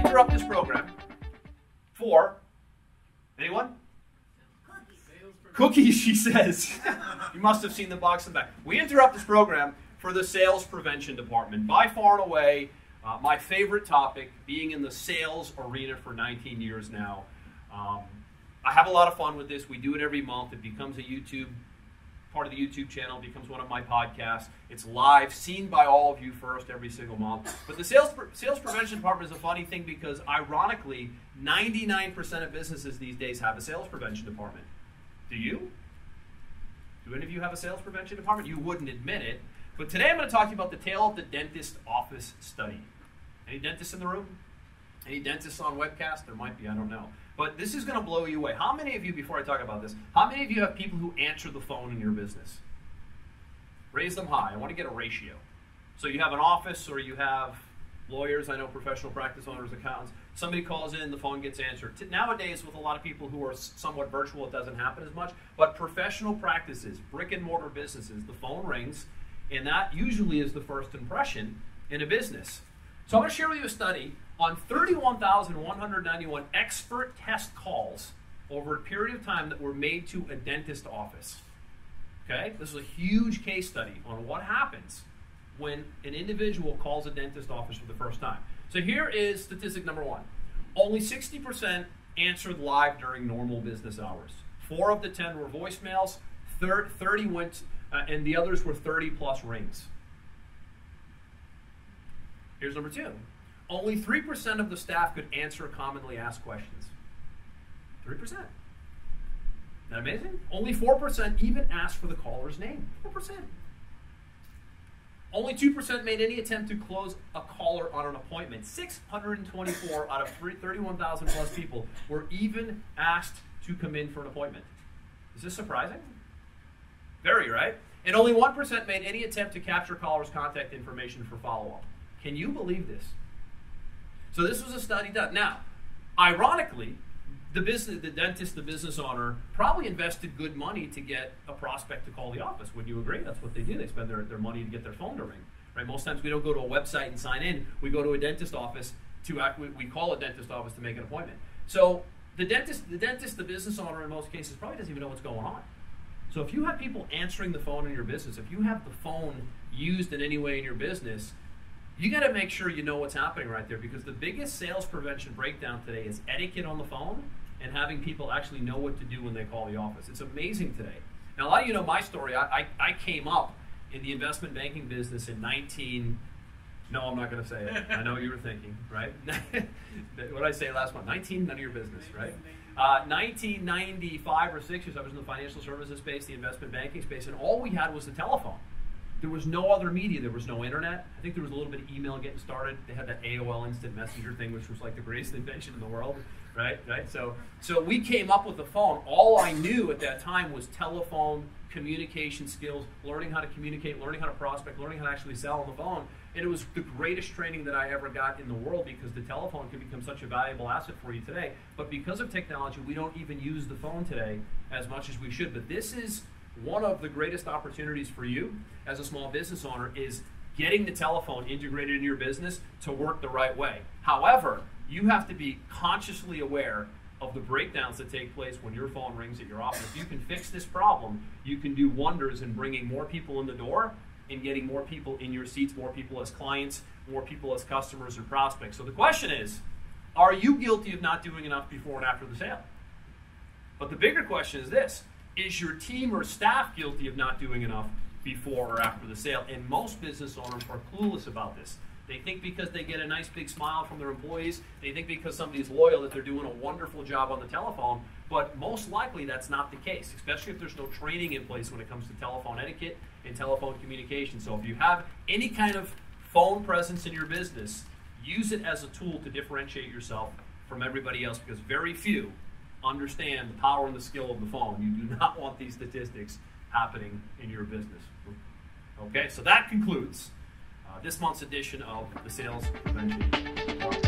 interrupt this program for, anyone? Cookies, she says. You must have seen the box in the back. We interrupt this program for the sales prevention department. By far and away, my favorite topic, being in the sales arena for 19 years now. I have a lot of fun with this. We do it every month. It becomes a part of the YouTube channel, becomes one of my podcasts. It's live, seen by all of you first every single month. But the sales prevention department is a funny thing because, ironically, 99% of businesses these days have a sales prevention department. Do you? Do any of you have a sales prevention department? You wouldn't admit it. But today I'm going to talk to you about the tale of the dentist office study. Any dentists in the room? Any dentists on webcast? There might be, I don't know. But this is going to blow you away. How many of you, before I talk about this, how many of you have people who answer the phone in your business? Raise them high. I want to get a ratio. So you have an office, or you have lawyers, I know professional practice owners, accountants. Somebody calls in, the phone gets answered. Nowadays, with a lot of people who are somewhat virtual, it doesn't happen as much. But professional practices, brick and mortar businesses, the phone rings, and that usually is the first impression in a business. So I'm going to share with you a study on 31,191 expert test calls over a period of time that were made to a dentist office. Okay? This is a huge case study on what happens when an individual calls a dentist office for the first time. So here is statistic number one. Only 60% answered live during normal business hours. 4 of the 10 were voicemails, 30 went, and the others were 30 plus rings. Here's number 2. Only 3% of the staff could answer commonly asked questions. 3%. Isn't that amazing? Only 4% even asked for the caller's name. 4%. Only 2% made any attempt to close a caller on an appointment. 624 out of 31,000 plus people were even asked to come in for an appointment. Is this surprising? Very, right? And only 1% made any attempt to capture callers' contact information for follow-up. Can you believe this? So this was a study done. Now, ironically, the dentist, the business owner, probably invested good money to get a prospect to call the office. Would you agree? That's what they do. They spend their money to get their phone to ring. Right? Most times we don't go to a website and sign in. We go to a dentist office we call a dentist office to make an appointment. So the business owner in most cases probably doesn't even know what's going on. So if you have people answering the phone in your business, if you have the phone used in any way in your business, you got to make sure you know what's happening right there, because the biggest sales prevention breakdown today is etiquette on the phone and having people actually know what to do when they call the office. It's amazing today. Now, a lot of you know my story. I came up in the investment banking business in no, I'm not going to say it. I know what you were thinking, right? What did I say last month? 19, none of your business, right? 1995 or 6 years, I was in the financial services space, the investment banking space, and all we had was the telephone. There was no other media. There was no internet. I think there was a little bit of email getting started. They had that AOL Instant Messenger thing, which was like the greatest invention in the world, right? So we came up with the phone. All I knew at that time was telephone, communication skills, learning how to communicate, learning how to prospect, learning how to actually sell on the phone. And it was the greatest training that I ever got in the world, because the telephone can become such a valuable asset for you today. But because of technology, we don't even use the phone today as much as we should. But this is one of the greatest opportunities for you as a small business owner, is getting the telephone integrated in your business to work the right way. However, you have to be consciously aware of the breakdowns that take place when your phone rings at your office. If you can fix this problem, you can do wonders in bringing more people in the door and getting more people in your seats, more people as clients, more people as customers or prospects. So the question is, are you guilty of not doing enough before and after the sale? But the bigger question is this: is your team or staff guilty of not doing enough before or after the sale? And most business owners are clueless about this. They think because they get a nice big smile from their employees, they think because somebody's loyal that they're doing a wonderful job on the telephone, but most likely that's not the case, especially if there's no training in place when it comes to telephone etiquette and telephone communication. So if you have any kind of phone presence in your business, use it as a tool to differentiate yourself from everybody else, because very few understand the power and the skill of the phone. You do not want these statistics happening in your business. Okay, so that concludes this month's edition of the Sales Prevention Department.